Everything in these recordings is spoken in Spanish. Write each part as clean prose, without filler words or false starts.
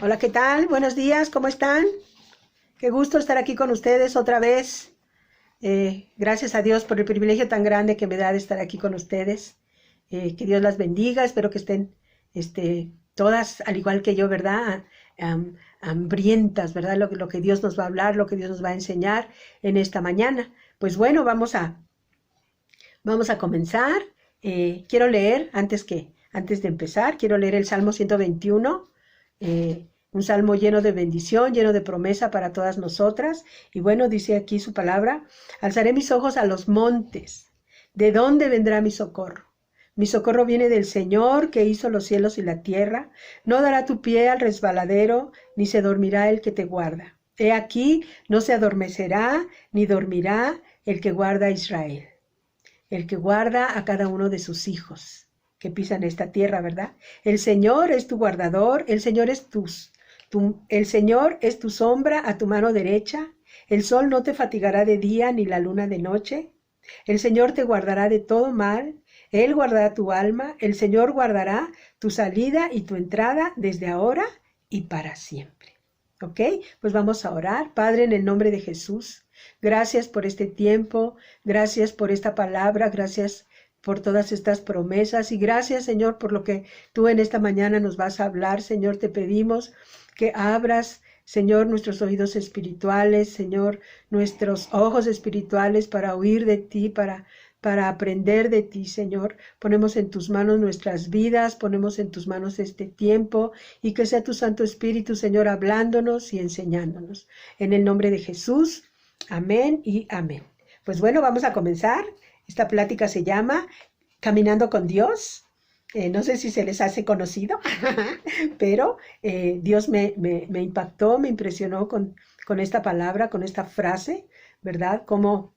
Hola, ¿qué tal? Buenos días, ¿cómo están? Qué gusto estar aquí con ustedes otra vez. Gracias a Dios por el privilegio tan grande que me da de estar aquí con ustedes. Que Dios las bendiga, espero que estén todas, al igual que yo, ¿verdad? Hambrientas, ¿verdad? Lo que Dios nos va a hablar, lo que Dios nos va a enseñar en esta mañana. Pues bueno, vamos a comenzar. Quiero leer, antes de empezar, quiero leer el Salmo 121, un salmo lleno de bendición, lleno de promesa para todas nosotras. Y bueno, dice aquí su palabra: alzaré mis ojos a los montes. ¿De dónde vendrá mi socorro? Mi socorro viene del Señor, que hizo los cielos y la tierra. No dará tu pie al resbaladero, ni se dormirá el que te guarda. He aquí, no se adormecerá, ni dormirá el que guarda a Israel, el que guarda a cada uno de sus hijos que pisan esta tierra, ¿verdad? El Señor es tu guardador, el Señor es tu sombra a tu mano derecha. El sol no te fatigará de día, ni la luna de noche. El Señor te guardará de todo mal. Él guardará tu alma. El Señor guardará tu salida y tu entrada desde ahora y para siempre. ¿Ok? Pues vamos a orar. Padre, en el nombre de Jesús, gracias por este tiempo, gracias por esta palabra, gracias por todas estas promesas y gracias, Señor, por lo que tú en esta mañana nos vas a hablar. Señor, te pedimos que abras, Señor, nuestros oídos espirituales, Señor, nuestros ojos espirituales para oír de ti, para aprender de ti, Señor. Ponemos en tus manos nuestras vidas, ponemos en tus manos este tiempo y que sea tu Santo Espíritu, Señor, hablándonos y enseñándonos. En el nombre de Jesús, amén y amén. Pues bueno, vamos a comenzar. Esta plática se llama Caminando con Dios. No sé si se les hace conocido, pero Dios me impactó, me impresionó con esta palabra, con esta frase, ¿verdad? Como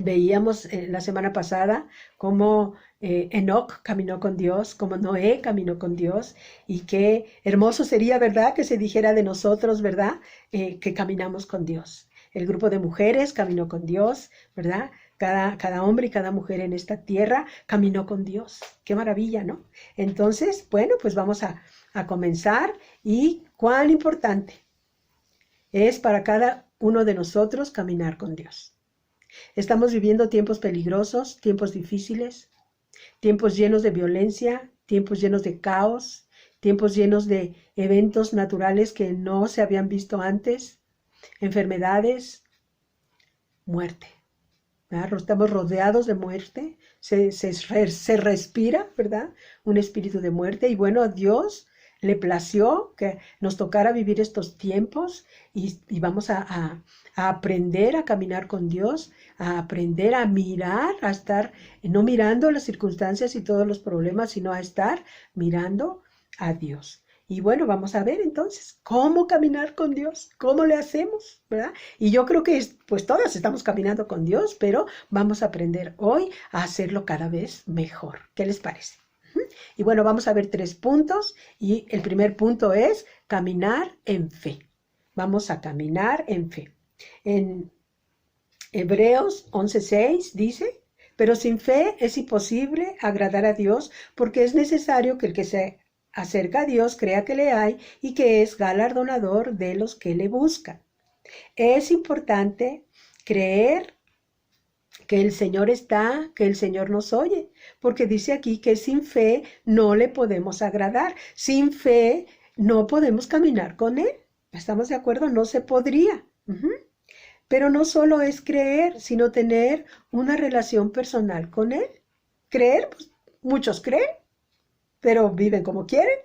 veíamos la semana pasada cómo Enoc caminó con Dios, cómo Noé caminó con Dios, y qué hermoso sería, ¿verdad?, que se dijera de nosotros, ¿verdad?, que caminamos con Dios. El grupo de mujeres caminó con Dios, ¿verdad? Cada hombre y cada mujer en esta tierra caminó con Dios. Qué maravilla, ¿no? Entonces, bueno, pues vamos a comenzar. Y cuán importante es para cada uno de nosotros caminar con Dios. Estamos viviendo tiempos peligrosos, tiempos difíciles, tiempos llenos de violencia, tiempos llenos de caos, tiempos llenos de eventos naturales que no se habían visto antes, enfermedades, muerte, ¿verdad? Estamos rodeados de muerte, se respira, ¿verdad?, un espíritu de muerte. Y bueno, a Dios le plació que nos tocara vivir estos tiempos y vamos a aprender a caminar con Dios, a aprender a mirar, a estar no mirando las circunstancias y todos los problemas, sino a estar mirando a Dios. Y bueno, vamos a ver entonces cómo caminar con Dios, cómo le hacemos, ¿verdad? Y yo creo que pues todas estamos caminando con Dios, pero vamos a aprender hoy a hacerlo cada vez mejor. ¿Qué les parece? Y bueno, vamos a ver 3 puntos y el primer punto es caminar en fe. Vamos a caminar en fe. En Hebreos 11:6 dice: pero sin fe es imposible agradar a Dios, porque es necesario que el que se acerca a Dios crea que le hay y que es galardonador de los que le buscan. Es importante creer que el Señor está, que el Señor nos oye, porque dice aquí que sin fe no le podemos agradar. Sin fe no podemos caminar con Él. ¿Estamos de acuerdo? No se podría. Pero no solo es creer, sino tener una relación personal con Él. Creer, pues muchos creen, pero viven como quieren.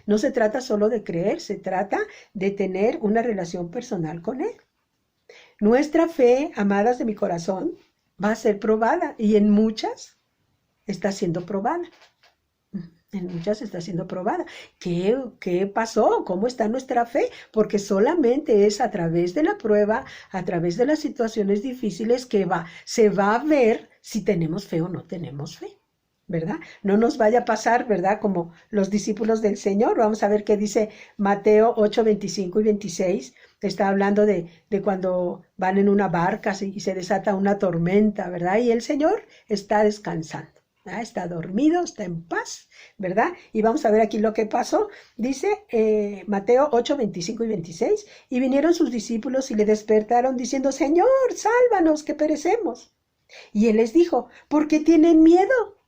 No se trata solo de creer, se trata de tener una relación personal con Él. Nuestra fe, amadas de mi corazón, va a ser probada y en muchas está siendo probada. En muchas está siendo probada. ¿Qué pasó? ¿Cómo está nuestra fe? Porque solamente es a través de la prueba, a través de las situaciones difíciles que se va a ver si tenemos fe o no tenemos fe, ¿verdad? No nos vaya a pasar, ¿verdad?, como los discípulos del Señor. Vamos a ver qué dice Mateo 8, 25 y 26. Está hablando de cuando van en una barca y se desata una tormenta, ¿verdad? Y el Señor está descansando. Está dormido, está en paz, ¿verdad? Y vamos a ver aquí lo que pasó. Dice Mateo 8, 25 y 26. Y vinieron sus discípulos y le despertaron diciendo, Señor, sálvanos, que perecemos. Y él les dijo, ¿por qué tienen miedo?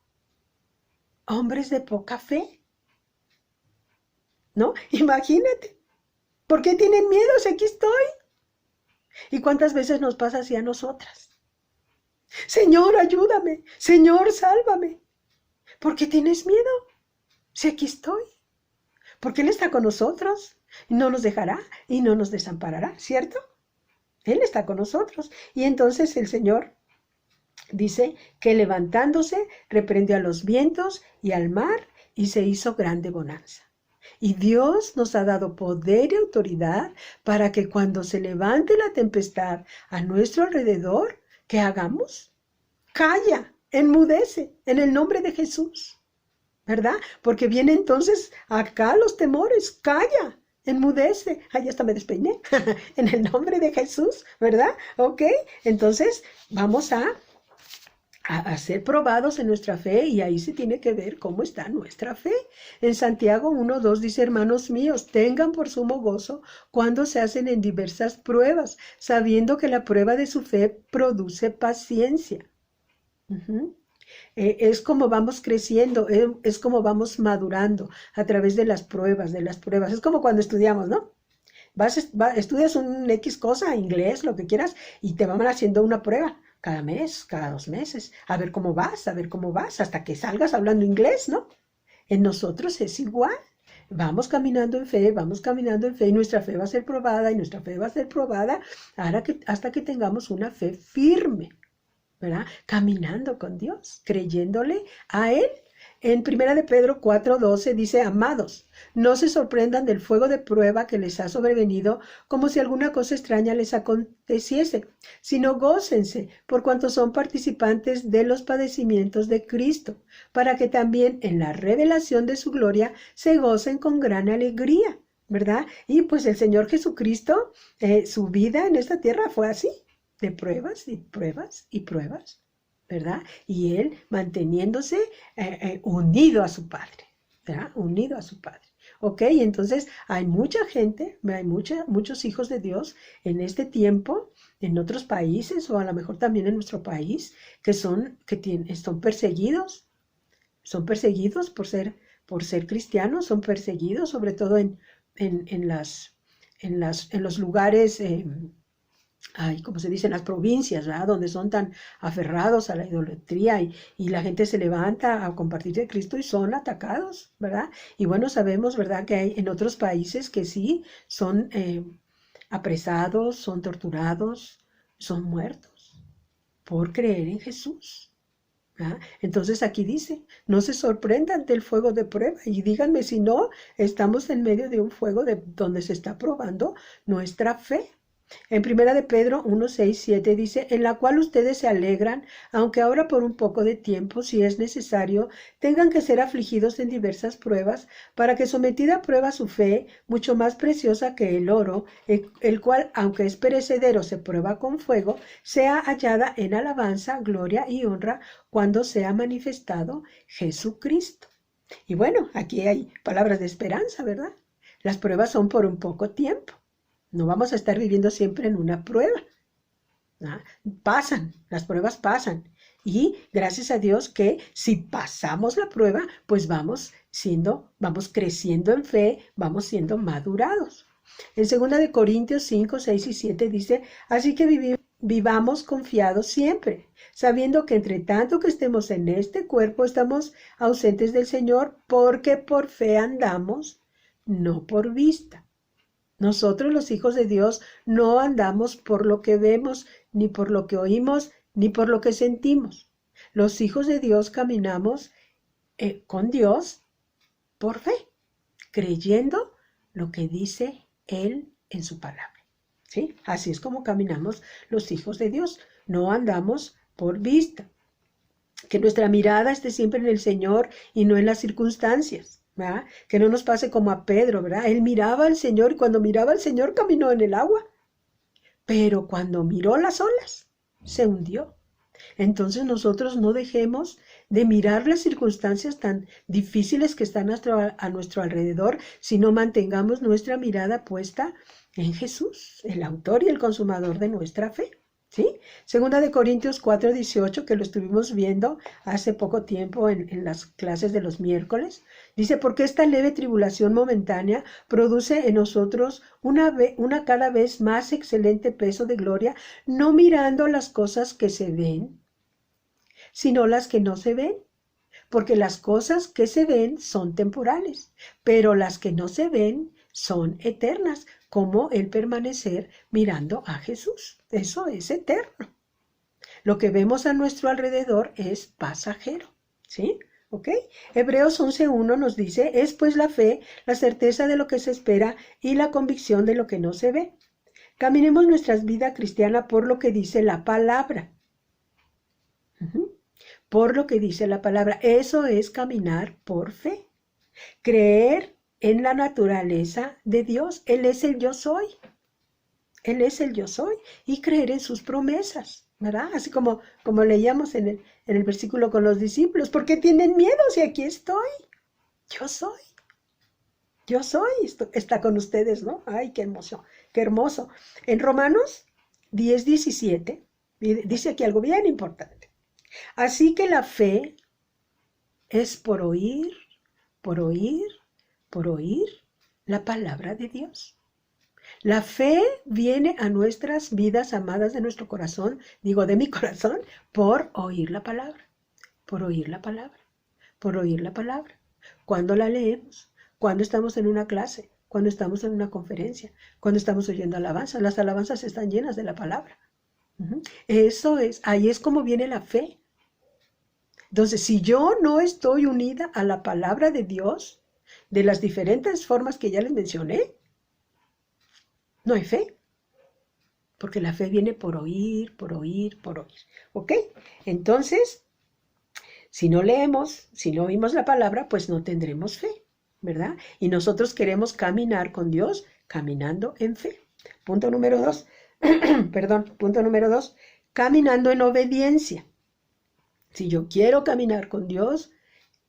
Hombres de poca fe, ¿no? Imagínate, ¿por qué tienen miedo si aquí estoy? ¿Y cuántas veces nos pasa así a nosotras? Señor, ayúdame, Señor, sálvame. ¿Por qué tienes miedo? Si aquí estoy. Porque Él está con nosotros. No nos dejará y no nos desamparará, ¿cierto? Él está con nosotros. Y entonces el Señor dice que levantándose, reprendió a los vientos y al mar y se hizo grande bonanza. Y Dios nos ha dado poder y autoridad para que cuando se levante la tempestad a nuestro alrededor, ¿qué hagamos? Calla, enmudece en el nombre de Jesús, ¿verdad? Porque viene entonces acá los temores, calla, enmudece. Ay, hasta me despeiné. En el nombre de Jesús, ¿verdad? Ok, entonces vamos a ser probados en nuestra fe y ahí se tiene que ver cómo está nuestra fe. En Santiago 1:2 dice, hermanos míos, tengan por sumo gozo cuando se hacen en diversas pruebas, sabiendo que la prueba de su fe produce paciencia. Es como vamos creciendo, es como vamos madurando a través de las pruebas, Es como cuando estudiamos, ¿no? Estudias un X cosa, inglés, lo que quieras, y te van haciendo una prueba cada mes, cada 2 meses, a ver cómo vas, hasta que salgas hablando inglés, ¿no? En nosotros es igual. Vamos caminando en fe, y nuestra fe va a ser probada, hasta que tengamos una fe firme, ¿verdad? Caminando con Dios, creyéndole a Él. En 1 de Pedro 4:12 dice, amados, no se sorprendan del fuego de prueba que les ha sobrevenido como si alguna cosa extraña les aconteciese, sino gócense por cuanto son participantes de los padecimientos de Cristo, para que también en la revelación de su gloria se gocen con gran alegría, ¿verdad? Y pues el Señor Jesucristo, su vida en esta tierra fue así, de pruebas y pruebas y pruebas, ¿verdad? Y él manteniéndose unido a su Padre, ¿verdad? Unido a su Padre. ¿Ok? Entonces hay mucha gente, hay muchos hijos de Dios en este tiempo, en otros países o a lo mejor también en nuestro país, son perseguidos por ser cristianos, son perseguidos sobre todo en los lugares, como se dice, en las provincias, ¿verdad? Donde son tan aferrados a la idolatría y la gente se levanta a compartir de Cristo y son atacados, ¿verdad? Y bueno, sabemos, ¿verdad?, que hay en otros países que sí son apresados, son torturados, son muertos por creer en Jesús, ¿verdad? Entonces aquí dice, no se sorprendan del fuego de prueba y díganme si no, estamos en medio de un fuego donde se está probando nuestra fe. En 1 de Pedro 1:6-7 dice, en la cual ustedes se alegran, aunque ahora por un poco de tiempo, si es necesario, tengan que ser afligidos en diversas pruebas, para que sometida a prueba su fe, mucho más preciosa que el oro, el cual, aunque es perecedero, se prueba con fuego, sea hallada en alabanza, gloria y honra cuando sea manifestado Jesucristo. Y bueno, aquí hay palabras de esperanza, ¿verdad? Las pruebas son por un poco tiempo. No vamos a estar viviendo siempre en una prueba. ¿Ah? Las pruebas pasan. Y gracias a Dios que si pasamos la prueba, pues vamos creciendo en fe, vamos siendo madurados. En 2 de Corintios 5:6-7 dice, así que vivamos confiados siempre, sabiendo que entre tanto que estemos en este cuerpo, estamos ausentes del Señor, porque por fe andamos, no por vista. Nosotros, los hijos de Dios, no andamos por lo que vemos, ni por lo que oímos, ni por lo que sentimos. Los hijos de Dios caminamos con Dios por fe, creyendo lo que dice Él en su palabra. ¿Sí? Así es como caminamos los hijos de Dios. No andamos por vista. Que nuestra mirada esté siempre en el Señor y no en las circunstancias, ¿verdad? Que no nos pase como a Pedro, ¿verdad? Él miraba al Señor y cuando miraba al Señor caminó en el agua, pero cuando miró las olas, se hundió. Entonces nosotros no dejemos de mirar las circunstancias tan difíciles que están a nuestro alrededor, sino mantengamos nuestra mirada puesta en Jesús, el autor y el consumador de nuestra fe. ¿Sí? Segunda de Corintios 4:18, que lo estuvimos viendo hace poco tiempo en las clases de los miércoles, dice, porque esta leve tribulación momentánea produce en nosotros una cada vez más excelente peso de gloria, no mirando las cosas que se ven, sino las que no se ven. Porque las cosas que se ven son temporales, pero las que no se ven son eternas, como el permanecer mirando a Jesús. Eso es eterno. Lo que vemos a nuestro alrededor es pasajero, ¿sí? ¿Ok? Hebreos 11:1 nos dice, es pues la fe, la certeza de lo que se espera y la convicción de lo que no se ve. Caminemos nuestra vida cristiana por lo que dice la palabra. Por lo que dice la palabra. Eso es caminar por fe. Creer en la naturaleza de Dios. Él es el yo soy. Él es el yo soy. Y creer en sus promesas, ¿verdad? Así como leíamos en el versículo con los discípulos. ¿Por qué tienen miedo si aquí estoy? Yo soy. Yo soy. Esto está con ustedes, ¿no? Ay, qué hermoso. Qué hermoso. En Romanos 10:17 dice aquí algo bien importante. Así que la fe es por oír la palabra de Dios. La fe viene a nuestras vidas amadas de nuestro corazón, digo de mi corazón, por oír la palabra, por oír la palabra, por oír la palabra. Cuando la leemos, cuando estamos en una clase, cuando estamos en una conferencia, cuando estamos oyendo alabanzas, las alabanzas están llenas de la palabra. Eso es, ahí es como viene la fe. Entonces, si yo no estoy unida a la palabra de Dios, de las diferentes formas que ya les mencioné, no hay fe. Porque la fe viene por oír. ¿Ok? Entonces, si no leemos, si no oímos la palabra, pues no tendremos fe, ¿verdad? Y nosotros queremos caminar con Dios, caminando en fe. Punto número 2. Punto número 2. Caminando en obediencia. Si yo quiero caminar con Dios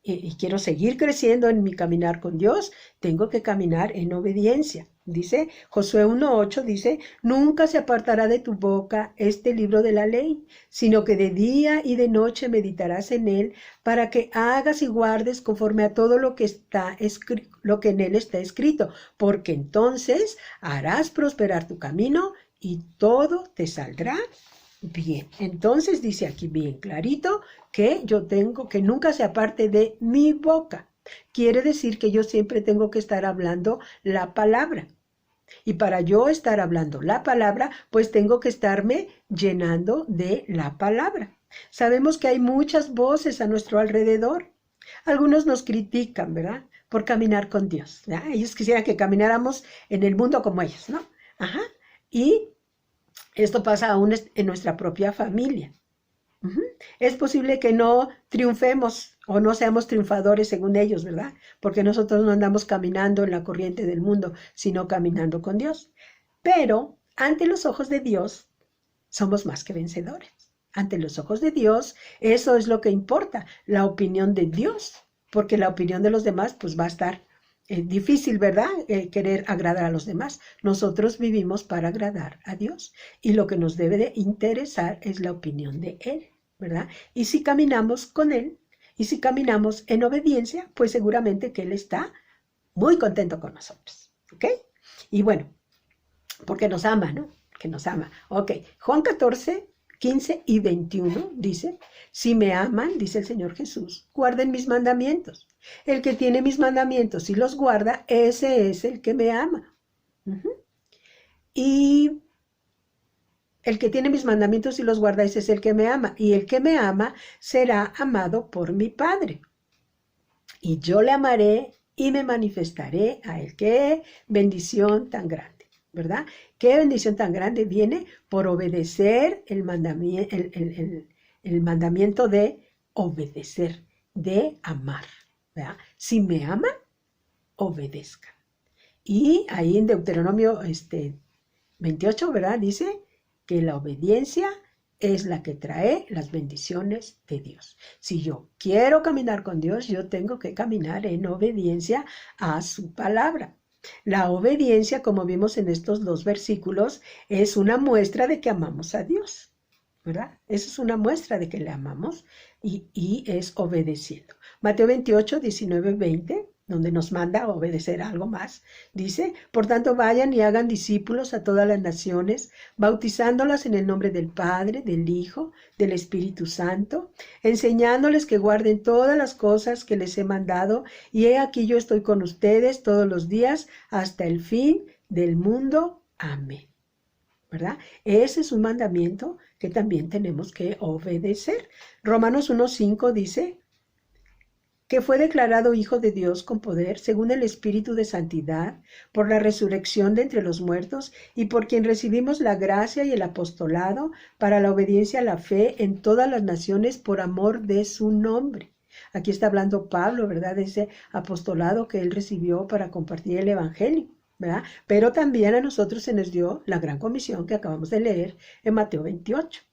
y quiero seguir creciendo en mi caminar con Dios, tengo que caminar en obediencia. Dice Josué 1:8, dice, nunca se apartará de tu boca este libro de la ley, sino que de día y de noche meditarás en él, para que hagas y guardes conforme a todo lo que en él está escrito, porque entonces harás prosperar tu camino y todo te saldrá bien. Entonces dice aquí bien clarito que yo tengo que nunca se aparte de mi boca. Quiere decir que yo siempre tengo que estar hablando la palabra. Y para yo estar hablando la palabra, pues tengo que estarme llenando de la palabra. Sabemos que hay muchas voces a nuestro alrededor. Algunos nos critican, ¿verdad? Por caminar con Dios, ¿verdad? Ellos quisieran que camináramos en el mundo como ellos, ¿no? Ajá. Y esto pasa aún en nuestra propia familia. Es posible que no triunfemos o no seamos triunfadores según ellos, ¿verdad? Porque nosotros no andamos caminando en la corriente del mundo, sino caminando con Dios. Pero ante los ojos de Dios somos más que vencedores. Ante los ojos de Dios, eso es lo que importa, la opinión de Dios, porque la opinión de los demás pues va a estar difícil, ¿verdad? Querer agradar a los demás. Nosotros vivimos para agradar a Dios y lo que nos debe de interesar es la opinión de Él, ¿verdad? Y si caminamos con Él y si caminamos en obediencia, pues seguramente que Él está muy contento con nosotros, ¿ok? Y bueno, porque nos ama, ¿no? Que nos ama. Ok, Juan 14:15-21 dice, si me aman, dice el Señor Jesús, guarden mis mandamientos. El que tiene mis mandamientos y los guarda, ese es el que me ama. Y el que tiene mis mandamientos y los guarda, ese es el que me ama. Y el que me ama será amado por mi Padre. Y yo le amaré y me manifestaré a él. ¡Qué bendición tan grande! ¿Verdad? ¡Qué bendición tan grande viene por obedecer el mandamiento de obedecer, de amar! ¿Verdad? Si me aman, obedezcan. Y ahí en Deuteronomio 28, ¿verdad? Dice que la obediencia es la que trae las bendiciones de Dios. Si yo quiero caminar con Dios, yo tengo que caminar en obediencia a su palabra. La obediencia, como vimos en estos dos versículos, es una muestra de que amamos a Dios, ¿verdad? Eso es una muestra de que le amamos y es obedeciendo. Mateo 28, 19, 20, donde nos manda a obedecer algo más, dice, por tanto vayan y hagan discípulos a todas las naciones, bautizándolas en el nombre del Padre, del Hijo, del Espíritu Santo, enseñándoles que guarden todas las cosas que les he mandado, y he aquí yo estoy con ustedes todos los días hasta el fin del mundo. Amén. ¿Verdad? Ese es un mandamiento que también tenemos que obedecer. Romanos 1:5 dice que fue declarado Hijo de Dios con poder, según el Espíritu de Santidad, por la resurrección de entre los muertos, y por quien recibimos la gracia y el apostolado para la obediencia a la fe en todas las naciones por amor de su nombre. Aquí está hablando Pablo, ¿verdad? De ese apostolado que él recibió para compartir el Evangelio, ¿verdad? Pero también a nosotros se nos dio la gran comisión que acabamos de leer en Mateo 28.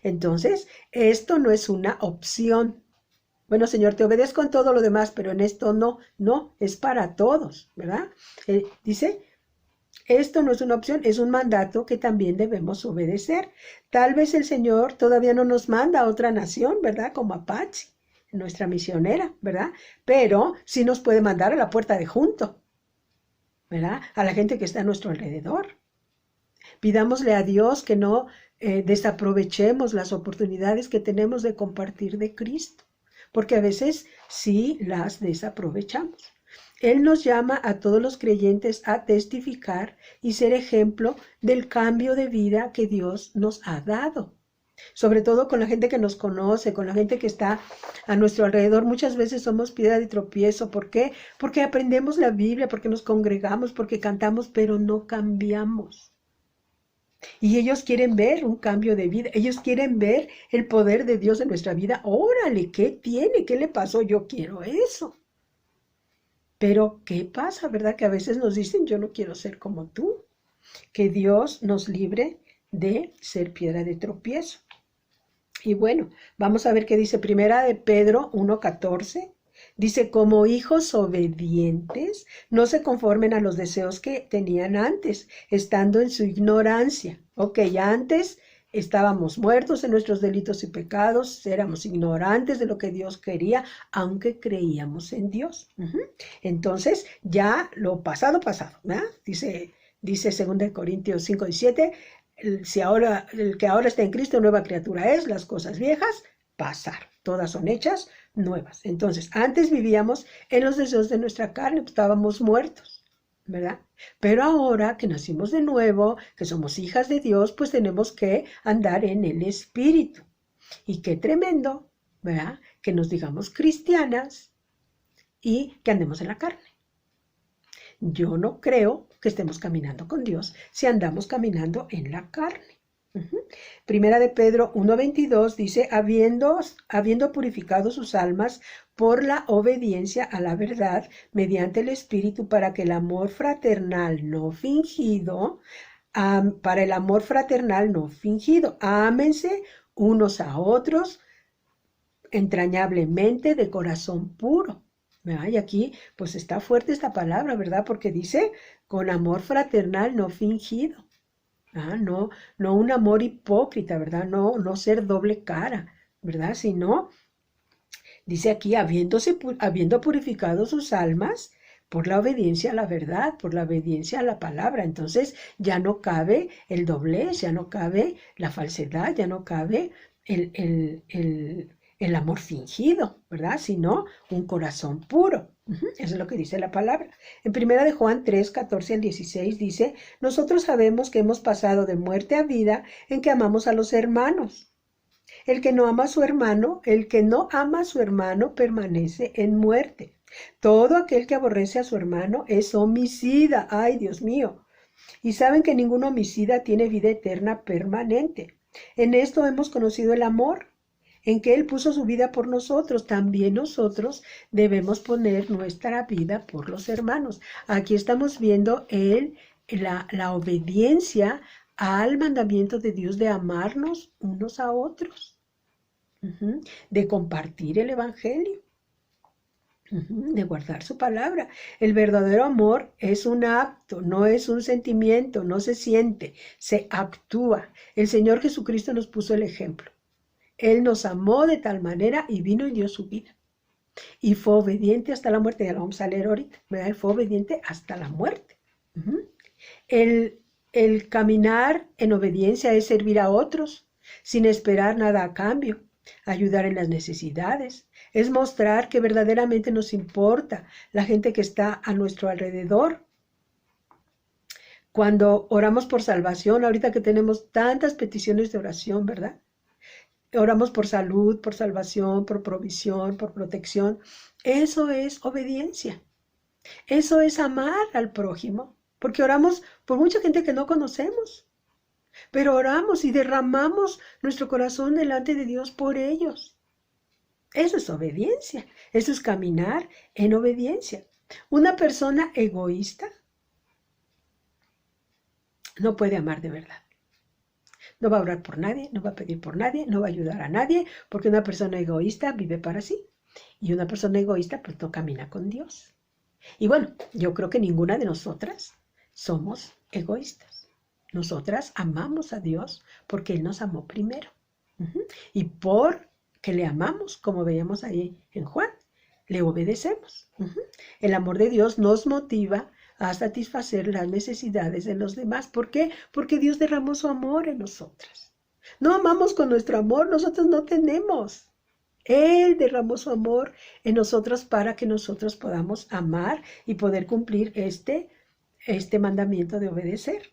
Entonces, esto no es una opción. Bueno, Señor, te obedezco en todo lo demás, pero en esto no, es para todos, ¿verdad? Dice, esto no es una opción, es un mandato que también debemos obedecer. Tal vez el Señor todavía no nos manda a otra nación, ¿verdad? Como a Patsy, nuestra misionera, ¿verdad? Pero sí nos puede mandar a la puerta de junto, ¿verdad? A la gente que está a nuestro alrededor. Pidámosle a Dios que no desaprovechemos las oportunidades que tenemos de compartir de Cristo, porque a veces sí las desaprovechamos. Él nos llama a todos los creyentes a testificar y ser ejemplo del cambio de vida que Dios nos ha dado. Sobre todo con la gente que nos conoce, con la gente que está a nuestro alrededor. Muchas veces somos piedra de tropiezo. ¿Por qué? Porque aprendemos la Biblia, porque nos congregamos, porque cantamos, pero no cambiamos. Y ellos quieren ver un cambio de vida. Ellos quieren ver el poder de Dios en nuestra vida. Órale, ¿qué tiene? ¿Qué le pasó? Yo quiero eso. Pero, ¿qué pasa, verdad? Que a veces nos dicen, yo no quiero ser como tú. Que Dios nos libre de ser piedra de tropiezo. Y bueno, vamos a ver qué dice Primera de Pedro 1:14. Dice, como hijos obedientes, no se conformen a los deseos que tenían antes, estando en su ignorancia. Ok, antes estábamos muertos en nuestros delitos y pecados, éramos ignorantes de lo que Dios quería, aunque creíamos en Dios. Entonces, ya lo pasado, ¿verdad? Dice 2 Corintios 5:17, el que ahora está en Cristo, nueva criatura es, las cosas viejas pasaron, todas son hechas nuevas. Entonces, antes vivíamos en los deseos de nuestra carne, estábamos muertos, ¿verdad? Pero ahora que nacimos de nuevo, que somos hijas de Dios, pues tenemos que andar en el Espíritu. Y qué tremendo, ¿verdad? Que nos digamos cristianas y que andemos en la carne. Yo no creo que estemos caminando con Dios si andamos caminando en la carne. Primera de Pedro 1:22 dice, habiendo purificado sus almas por la obediencia a la verdad mediante el Espíritu, para que el amor fraternal no fingido, ámense unos a otros entrañablemente de corazón puro. ¿Verdad? Y aquí pues está fuerte esta palabra, ¿verdad? Porque dice, con amor fraternal no fingido. No un amor hipócrita, ¿verdad? No ser doble cara, ¿verdad? Sino, dice aquí, habiendo purificado sus almas por la obediencia a la verdad, por la obediencia a la palabra. Entonces ya no cabe el doblez, ya no cabe la falsedad, ya no cabe el amor fingido, ¿verdad? Sino un corazón puro. Eso es lo que dice la palabra. En Primera de Juan 3:14-16 dice, nosotros sabemos que hemos pasado de muerte a vida en que amamos a los hermanos. El que no ama a su hermano, permanece en muerte. Todo aquel que aborrece a su hermano es homicida. ¡Ay, Dios mío! Y saben que ningún homicida tiene vida eterna permanente. En esto hemos conocido el amor, en que Él puso su vida por nosotros. También nosotros debemos poner nuestra vida por los hermanos. Aquí estamos viendo la obediencia al mandamiento de Dios de amarnos unos a otros, de compartir el evangelio, de guardar su palabra. El verdadero amor es un acto, no es un sentimiento, no se siente, se actúa. El Señor Jesucristo nos puso el ejemplo. Él nos amó de tal manera y vino y dio su vida. Y fue obediente hasta la muerte. Ya lo vamos a leer ahorita, ¿verdad? Él fue obediente hasta la muerte. El caminar en obediencia es servir a otros sin esperar nada a cambio, ayudar en las necesidades, es mostrar que verdaderamente nos importa la gente que está a nuestro alrededor. Cuando oramos por salvación, ahorita que tenemos tantas peticiones de oración, ¿verdad? Oramos por salud, por salvación, por provisión, por protección. Eso es obediencia. Eso es amar al prójimo, porque oramos por mucha gente que no conocemos, pero oramos y derramamos nuestro corazón delante de Dios por ellos. Eso es obediencia, eso es caminar en obediencia. Una persona egoísta no puede amar de verdad. No va a orar por nadie, no va a pedir por nadie, no va a ayudar a nadie, porque una persona egoísta vive para sí. Y una persona egoísta pues no camina con Dios. Y bueno, yo creo que ninguna de nosotras somos egoístas. Nosotras amamos a Dios porque Él nos amó primero. Y porque le amamos, como veíamos ahí en Juan, le obedecemos. El amor de Dios nos motiva a satisfacer las necesidades de los demás. ¿Por qué? Porque Dios derramó su amor en nosotras. No amamos con nuestro amor, nosotros no tenemos. Él derramó su amor en nosotros para que nosotros podamos amar y poder cumplir este mandamiento de obedecer.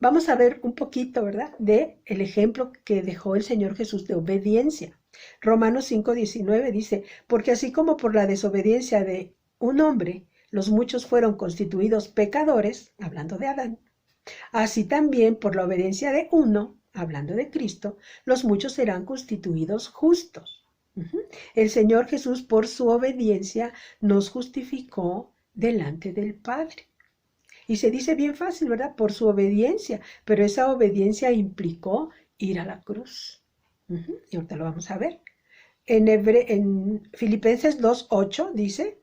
Vamos a ver un poquito, ¿verdad?, de el ejemplo que dejó el Señor Jesús de obediencia. Romanos 5:19 dice, porque así como por la desobediencia de un hombre, los muchos fueron constituidos pecadores, hablando de Adán, así también por la obediencia de uno, hablando de Cristo, los muchos serán constituidos justos. El Señor Jesús, por su obediencia, nos justificó delante del Padre. Y se dice bien fácil, ¿verdad? Por su obediencia, pero esa obediencia implicó ir a la cruz. Y ahorita lo vamos a ver. En Filipenses 2:8 dice,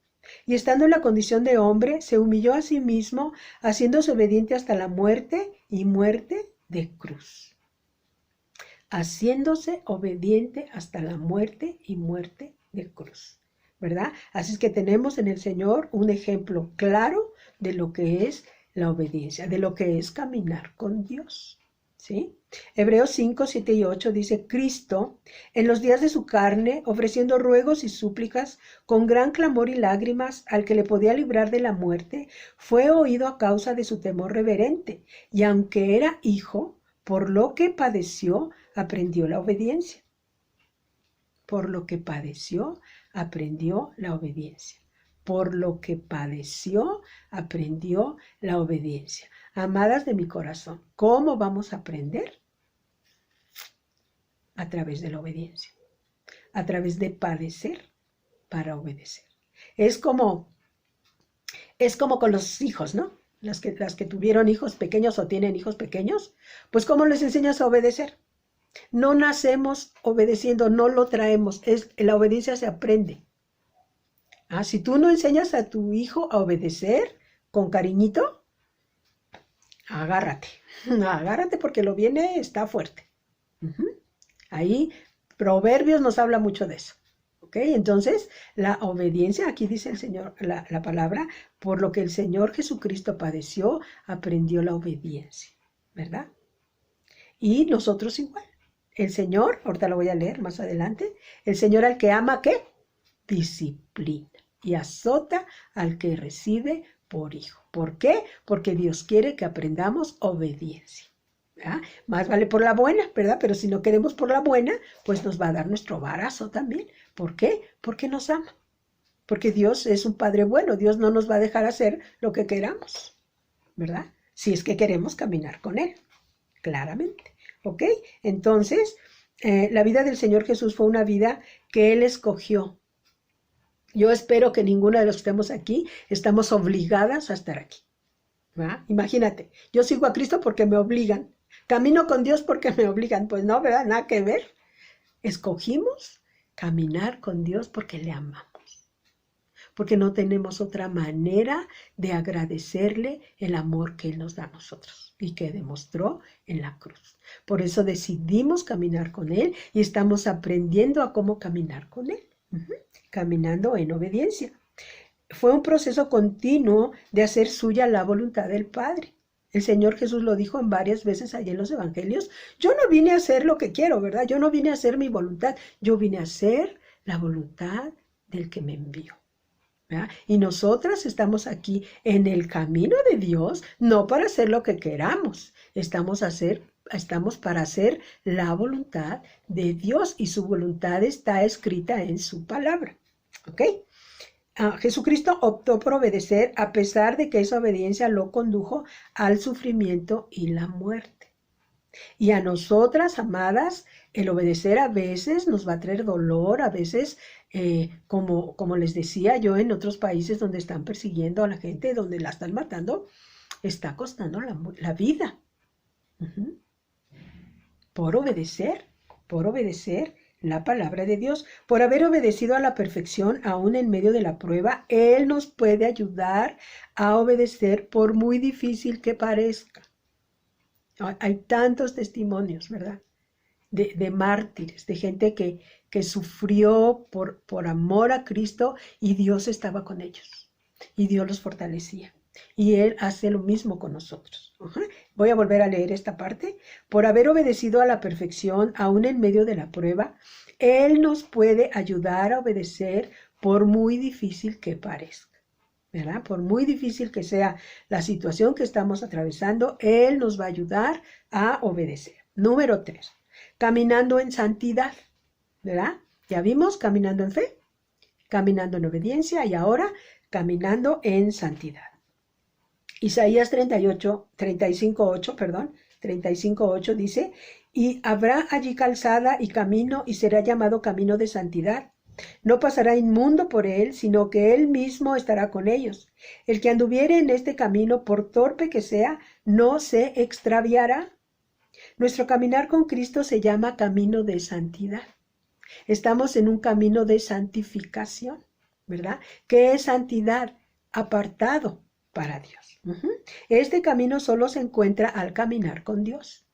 y estando en la condición de hombre, se humilló a sí mismo, haciéndose obediente hasta la muerte y muerte de cruz. Haciéndose obediente hasta la muerte y muerte de cruz, ¿verdad? Así es que tenemos en el Señor un ejemplo claro de lo que es la obediencia, de lo que es caminar con Dios, ¿sí? Hebreos 5:7 y 8 dice, Cristo, en los días de su carne, ofreciendo ruegos y súplicas, con gran clamor y lágrimas, al que le podía librar de la muerte, fue oído a causa de su temor reverente, y aunque era hijo, por lo que padeció, aprendió la obediencia. Por lo que padeció, aprendió la obediencia. Por lo que padeció, aprendió la obediencia. Amadas de mi corazón, ¿cómo vamos a aprender? A través de la obediencia. A través de padecer para obedecer. Es como con los hijos, ¿no? Las que tuvieron hijos pequeños o tienen hijos pequeños, pues ¿cómo les enseñas a obedecer? No nacemos obedeciendo, no lo traemos. La obediencia se aprende. Si tú no enseñas a tu hijo a obedecer con cariñito, agárrate. Agárrate porque lo viene, está fuerte. Ahí Proverbios nos habla mucho de eso. ¿Ok? Entonces, la obediencia, aquí dice el Señor, la palabra, por lo que el Señor Jesucristo padeció, aprendió la obediencia. ¿Verdad? Y nosotros igual. El Señor, ahorita lo voy a leer más adelante, el Señor al que ama, ¿qué? Disciplina y azota al que recibe por hijo. ¿Por qué? Porque Dios quiere que aprendamos obediencia. ¿Verdad? Más vale por la buena, ¿verdad? Pero si no queremos por la buena, pues nos va a dar nuestro varazo también. ¿Por qué? Porque nos ama. Porque Dios es un Padre bueno. Dios no nos va a dejar hacer lo que queramos, ¿verdad? Si es que queremos caminar con Él, claramente. ¿Ok? Entonces, la vida del Señor Jesús fue una vida que Él escogió. Yo espero que ninguna de los que estemos aquí estamos obligadas a estar aquí. ¿Va? Imagínate, yo sigo a Cristo porque me obligan, Camino con Dios porque me obligan. Pues no, ¿verdad? Nada que ver. Escogimos caminar con Dios porque le amamos. Porque no tenemos otra manera de agradecerle el amor que Él nos da a nosotros y que demostró en la cruz. Por eso decidimos caminar con Él y estamos aprendiendo a cómo caminar con Él. Caminando en obediencia. Fue un proceso continuo de hacer suya la voluntad del Padre. El Señor Jesús lo dijo en varias veces allí en los evangelios. Yo no vine a hacer lo que quiero, ¿verdad? Yo no vine a hacer mi voluntad. Yo vine a hacer la voluntad del que me envió, ¿verdad? Y nosotras estamos aquí en el camino de Dios, no para hacer lo que queramos. Estamos para hacer la voluntad de Dios y su voluntad está escrita en su palabra. ¿Ok? Jesucristo optó por obedecer a pesar de que esa obediencia lo condujo al sufrimiento y la muerte. Y a nosotras, amadas, el obedecer a veces nos va a traer dolor, a veces, como les decía yo, en otros países donde están persiguiendo a la gente, donde la están matando, está costando la vida. Por obedecer la palabra de Dios. Por haber obedecido a la perfección, aún en medio de la prueba, Él nos puede ayudar a obedecer por muy difícil que parezca. Hay tantos testimonios, ¿verdad? De mártires, de gente que sufrió por amor a Cristo y Dios estaba con ellos. Y Dios los fortalecía. Y Él hace lo mismo con nosotros. Voy a volver a leer esta parte. Por haber obedecido a la perfección, aún en medio de la prueba, Él nos puede ayudar a obedecer por muy difícil que parezca, ¿verdad? Por muy difícil que sea la situación que estamos atravesando, Él nos va a ayudar a obedecer. Número 3, caminando en santidad, ¿verdad? Ya vimos caminando en fe, caminando en obediencia y ahora caminando en santidad. Isaías 35:8 dice, y habrá allí calzada y camino y será llamado camino de santidad. No pasará inmundo por él, sino que él mismo estará con ellos. El que anduviere en este camino, por torpe que sea, no se extraviará. Nuestro caminar con Cristo se llama camino de santidad. Estamos en un camino de santificación, ¿verdad? ¿Qué es santidad? Apartado para Dios. Este camino solo se encuentra al caminar con Dios.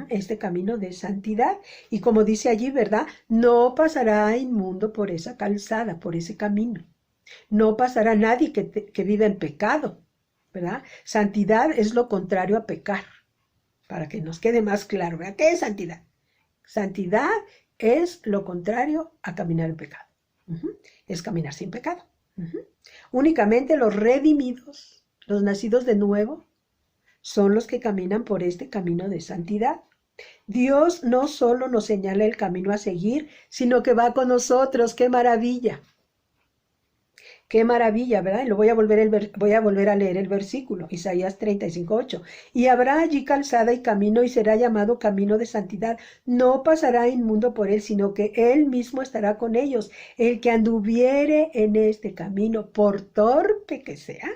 Este camino de santidad. Y como dice allí, ¿verdad? No pasará inmundo por esa calzada, por ese camino. No pasará nadie que viva en pecado, ¿verdad? Santidad es lo contrario a pecar. Para que nos quede más claro, ¿verdad? ¿Qué es santidad? Santidad es lo contrario a caminar en pecado. Es caminar sin pecado. Únicamente los redimidos, los nacidos de nuevo, son los que caminan por este camino de santidad. Dios no solo nos señala el camino a seguir, sino que va con nosotros. ¡Qué maravilla! ¡Qué maravilla!, ¿verdad? Y voy a volver a leer el versículo, Isaías 35:8. Y habrá allí calzada y camino y será llamado camino de santidad. No pasará inmundo por él, sino que él mismo estará con ellos. El que anduviere en este camino, por torpe que sea,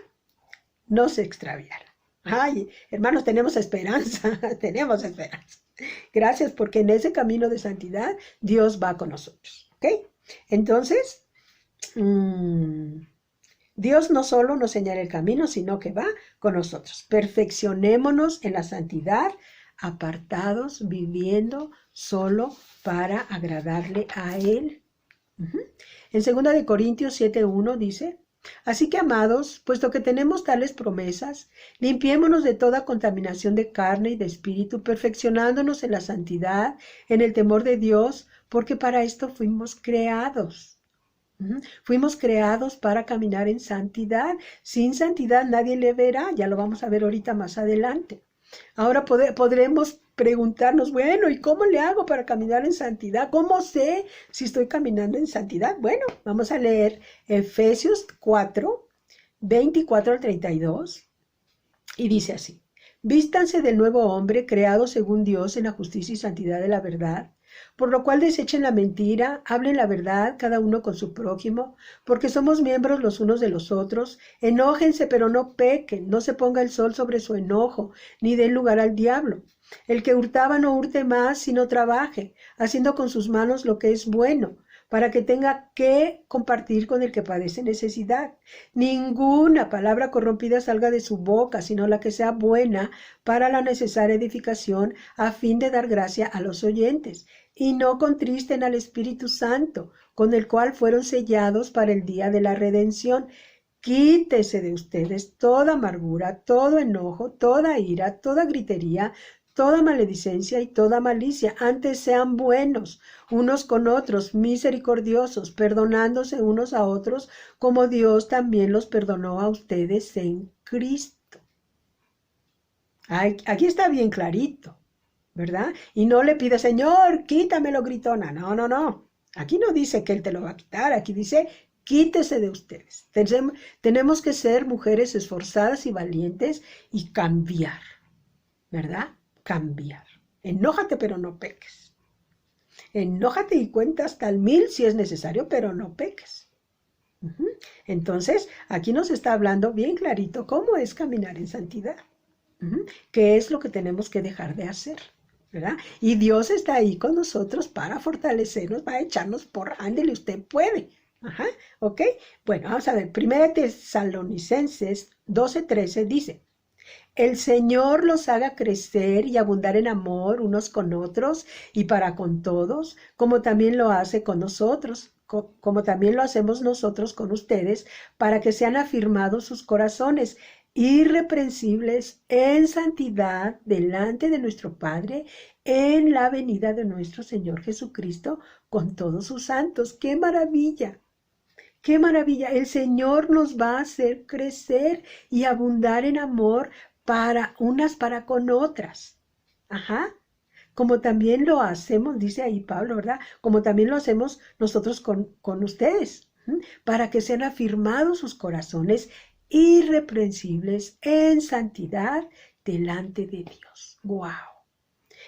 no se extraviará. Ay, hermanos, tenemos esperanza, tenemos esperanza. Gracias porque en ese camino de santidad Dios va con nosotros, ¿ok? Entonces, Dios no solo nos señala el camino, sino que va con nosotros. Perfeccionémonos en la santidad, apartados, viviendo solo para agradarle a Él. En 2 Corintios 7:1 dice, así que, amados, puesto que tenemos tales promesas, limpiémonos de toda contaminación de carne y de espíritu, perfeccionándonos en la santidad, en el temor de Dios, porque para esto fuimos creados. Fuimos creados para caminar en santidad. Sin santidad nadie le verá, ya lo vamos a ver ahorita más adelante. Ahora podremos preguntarnos, bueno, ¿y cómo le hago para caminar en santidad? ¿Cómo sé si estoy caminando en santidad? Bueno, vamos a leer Efesios 4:24-32, y dice así, vístanse del nuevo hombre, creado según Dios en la justicia y santidad de la verdad. Por lo cual desechen la mentira, hablen la verdad, cada uno con su prójimo, porque somos miembros los unos de los otros. Enójense, pero no pequen, no se ponga el sol sobre su enojo, ni den lugar al diablo. El que hurtaba no hurte más, sino trabaje, haciendo con sus manos lo que es bueno, para que tenga que compartir con el que padece necesidad. Ninguna palabra corrompida salga de su boca, sino la que sea buena para la necesaria edificación, a fin de dar gracia a los oyentes. Y no contristen al Espíritu Santo, con el cual fueron sellados para el día de la redención. Quítese de ustedes toda amargura, todo enojo, toda ira, toda gritería, toda maledicencia y toda malicia. Antes sean buenos unos con otros, misericordiosos, perdonándose unos a otros, como Dios también los perdonó a ustedes en Cristo. Aquí está bien clarito, ¿verdad? Y no le pide, Señor, quítamelo, gritona. No, no, no. Aquí no dice que Él te lo va a quitar. Aquí dice, quítese de ustedes. Tenemos que ser mujeres esforzadas y valientes y cambiar, ¿verdad? Cambiar. Enójate, pero no peques. Enójate y cuenta hasta el 1000 si es necesario, pero no peques. Entonces, aquí nos está hablando bien clarito cómo es caminar en santidad. ¿Qué es lo que tenemos que dejar de hacer? ¿Verdad? Y Dios está ahí con nosotros para fortalecernos, para echarnos por ándele, usted puede. Ajá, ¿ok? Bueno, vamos a ver, 1 Tesalonicenses 12:13 dice, el Señor los haga crecer y abundar en amor unos con otros y para con todos, como también lo hace con nosotros, como también lo hacemos nosotros con ustedes, para que sean afirmados sus corazones, irreprensibles en santidad delante de nuestro Padre, en la venida de nuestro Señor Jesucristo con todos sus santos. ¡Qué maravilla! ¡Qué maravilla! El Señor nos va a hacer crecer y abundar en amor para unas para con otras. Ajá. Como también lo hacemos, dice ahí Pablo, ¿verdad? Como también lo hacemos nosotros con ustedes, para que sean afirmados sus corazones irreprensibles en santidad delante de Dios. ¡Wow!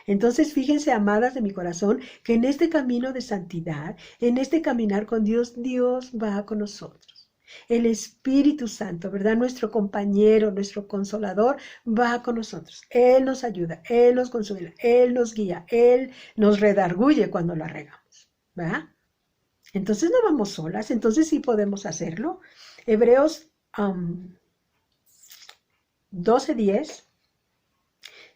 Entonces, fíjense, amadas de mi corazón, que en este camino de santidad, en este caminar con Dios, Dios va con nosotros. El Espíritu Santo, ¿verdad? Nuestro compañero, nuestro consolador, va con nosotros. Él nos ayuda, Él nos consuela, Él nos guía, Él nos redarguye cuando la regamos, ¿verdad? Entonces no vamos solas, entonces sí podemos hacerlo. Hebreos 12:10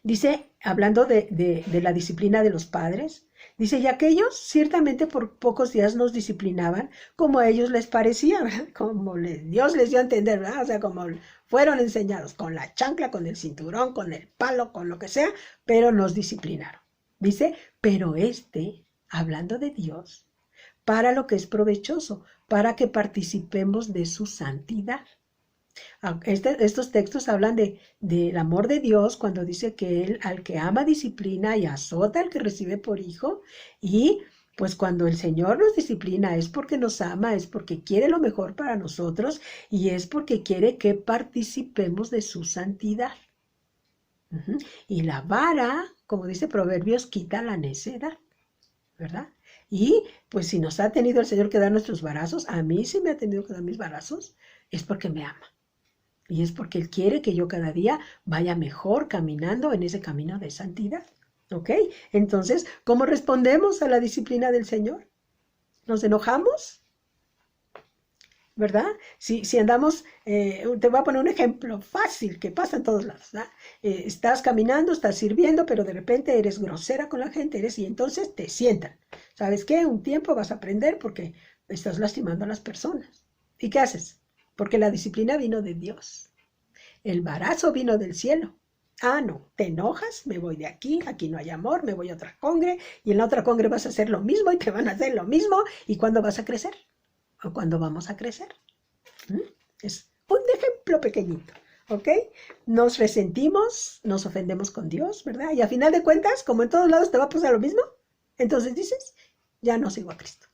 dice, hablando de la disciplina de los padres, dice, y aquellos ciertamente por pocos días nos disciplinaban como a ellos les parecía, ¿verdad? Como Dios les dio a entender, ¿verdad? O sea, como fueron enseñados, con la chancla, con el cinturón, con el palo, con lo que sea, pero nos disciplinaron. Dice, pero hablando de Dios, para lo que es provechoso, para que participemos de su santidad. Estos textos hablan del amor de Dios cuando dice que Él al que ama disciplina y azota al que recibe por hijo. Y pues cuando el Señor nos disciplina es porque nos ama, es porque quiere lo mejor para nosotros y es porque quiere que participemos de su santidad. Y la vara, como dice Proverbios, quita la necedad, ¿verdad? Y pues si nos ha tenido el Señor que dar nuestros varazos, a mí sí me ha tenido que dar mis varazos, es porque me ama. Y es porque Él quiere que yo cada día vaya mejor caminando en ese camino de santidad. ¿Ok? Entonces, ¿cómo respondemos a la disciplina del Señor? ¿Nos enojamos? ¿Verdad? Si andamos, te voy a poner un ejemplo fácil que pasa en todos lados, ¿verdad? Estás caminando, estás sirviendo, pero de repente eres grosera con la gente, y entonces te sientan. ¿Sabes qué? Un tiempo vas a aprender porque estás lastimando a las personas. ¿Y qué haces? Porque la disciplina vino de Dios. El varazo vino del cielo. Ah, no, te enojas, me voy de aquí, aquí no hay amor, me voy a otra congre, y en la otra congre vas a hacer lo mismo y te van a hacer lo mismo. ¿Y cuándo vas a crecer? ¿O cuándo vamos a crecer? Es un ejemplo pequeñito, ¿ok? Nos resentimos, nos ofendemos con Dios, ¿verdad? Y a final de cuentas, como en todos lados te va a pasar lo mismo, entonces dices, ya no sigo a Cristo.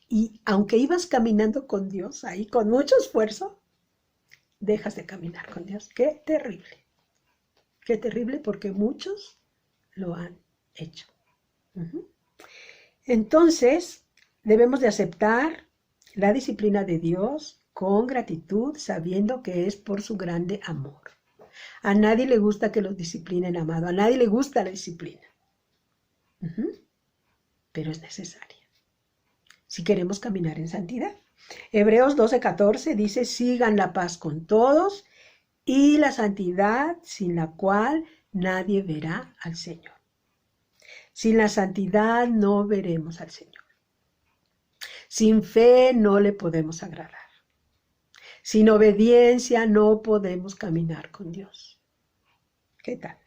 Y aunque ibas caminando con Dios ahí con mucho esfuerzo, dejas de caminar con Dios. ¡Qué terrible! ¡Qué terrible! Porque muchos lo han hecho. Entonces, debemos de aceptar la disciplina de Dios con gratitud, sabiendo que es por su grande amor. A nadie le gusta que los disciplinen, amado. A nadie le gusta la disciplina. Pero es necesaria si queremos caminar en santidad. Hebreos 12:14 dice, sigan la paz con todos y la santidad sin la cual nadie verá al Señor. Sin la santidad no veremos al Señor. Sin fe no le podemos agradar. Sin obediencia no podemos caminar con Dios. ¿Qué tal?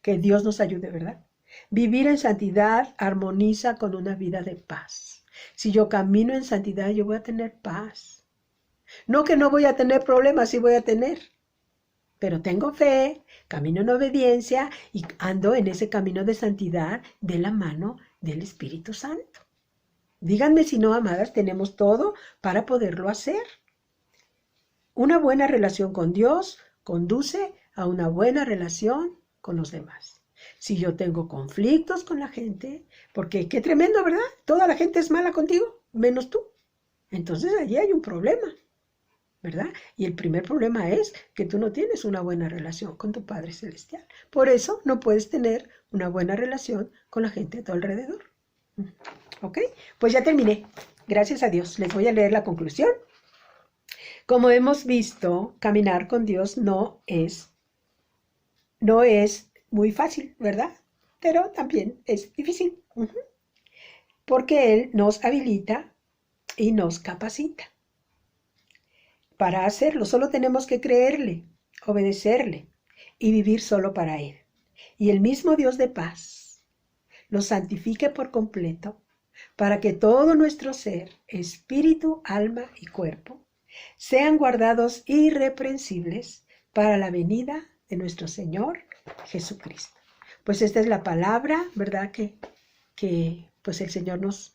Que Dios nos ayude, ¿verdad? Vivir en santidad armoniza con una vida de paz. Si yo camino en santidad, yo voy a tener paz. No que no voy a tener problemas, sí voy a tener. Pero tengo fe, camino en obediencia y ando en ese camino de santidad de la mano del Espíritu Santo. Díganme si no, amadas, tenemos todo para poderlo hacer. Una buena relación con Dios conduce a una buena relación con los demás. Si yo tengo conflictos con la gente, porque qué tremendo, ¿verdad? Toda la gente es mala contigo, menos tú. Entonces allí hay un problema, ¿verdad? Y el primer problema es que tú no tienes una buena relación con tu Padre Celestial. Por eso no puedes tener una buena relación con la gente a tu alrededor. ¿Ok? Pues ya terminé. Gracias a Dios. Les voy a leer la conclusión. Como hemos visto, caminar con Dios no es muy fácil, ¿verdad? Pero también es difícil. Porque Él nos habilita y nos capacita para hacerlo. Solo tenemos que creerle, obedecerle y vivir solo para Él. Y el mismo Dios de paz nos santifique por completo para que todo nuestro ser, espíritu, alma y cuerpo, sean guardados irreprensibles para la venida de nuestro Señor Jesucristo. Pues esta es la palabra, ¿verdad? Que pues el Señor nos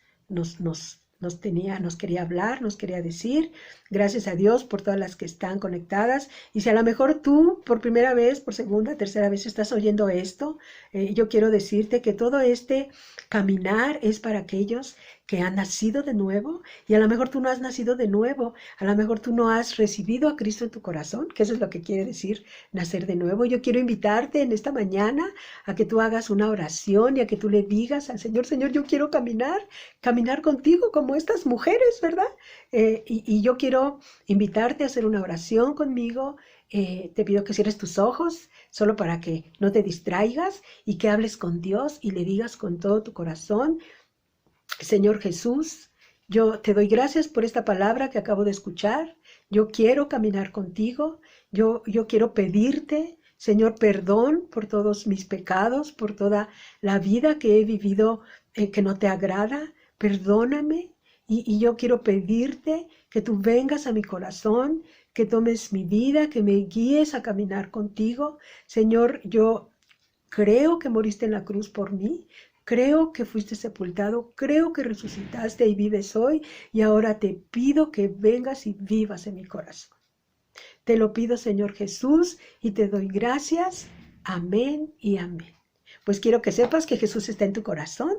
quería hablar, nos quería decir. Gracias a Dios por todas las que están conectadas. Y si a lo mejor tú por primera vez, por segunda, tercera vez estás oyendo esto, yo quiero decirte que todo este caminar es para aquellos que han nacido de nuevo, y a lo mejor tú no has nacido de nuevo, a lo mejor tú no has recibido a Cristo en tu corazón, que eso es lo que quiere decir nacer de nuevo. Yo quiero invitarte en esta mañana a que tú hagas una oración y a que tú le digas al Señor, Señor, yo quiero caminar contigo como estas mujeres, ¿verdad? Y yo quiero invitarte a hacer una oración conmigo. Te pido que cierres tus ojos, solo para que no te distraigas y que hables con Dios y le digas con todo tu corazón, Señor Jesús, yo te doy gracias por esta palabra que acabo de escuchar. Yo quiero caminar contigo. Yo quiero pedirte, Señor, perdón por todos mis pecados, por toda la vida que he vivido que no te agrada. Perdóname. Y yo quiero pedirte que tú vengas a mi corazón, que tomes mi vida, que me guíes a caminar contigo. Señor, yo creo que moriste en la cruz por mí. Creo que fuiste sepultado, creo que resucitaste y vives hoy, y ahora te pido que vengas y vivas en mi corazón. Te lo pido, Señor Jesús, y te doy gracias. Amén y amén. Pues quiero que sepas que Jesús está en tu corazón,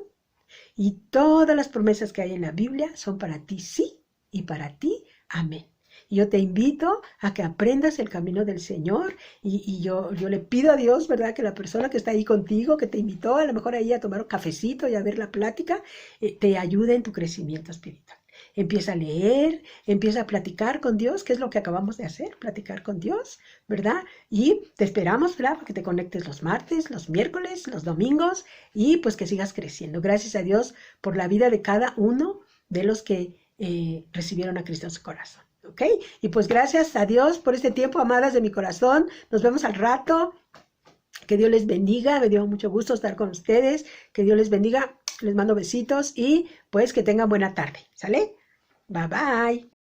y todas las promesas que hay en la Biblia son para ti sí, y para ti amén. Y yo te invito a que aprendas el camino del Señor y yo le pido a Dios, ¿verdad? Que la persona que está ahí contigo, que te invitó a lo mejor ahí a tomar un cafecito y a ver la plática, te ayude en tu crecimiento espiritual. Empieza a leer, empieza a platicar con Dios, que es lo que acabamos de hacer, platicar con Dios, ¿verdad? Y te esperamos, ¿verdad? Para que te conectes los martes, los miércoles, los domingos y pues que sigas creciendo. Gracias a Dios por la vida de cada uno de los que recibieron a Cristo en su corazón. ¿Ok? Y pues gracias a Dios por este tiempo, amadas de mi corazón. Nos vemos al rato. Que Dios les bendiga. Me dio mucho gusto estar con ustedes. Que Dios les bendiga. Les mando besitos y pues que tengan buena tarde. ¿Sale? Bye bye.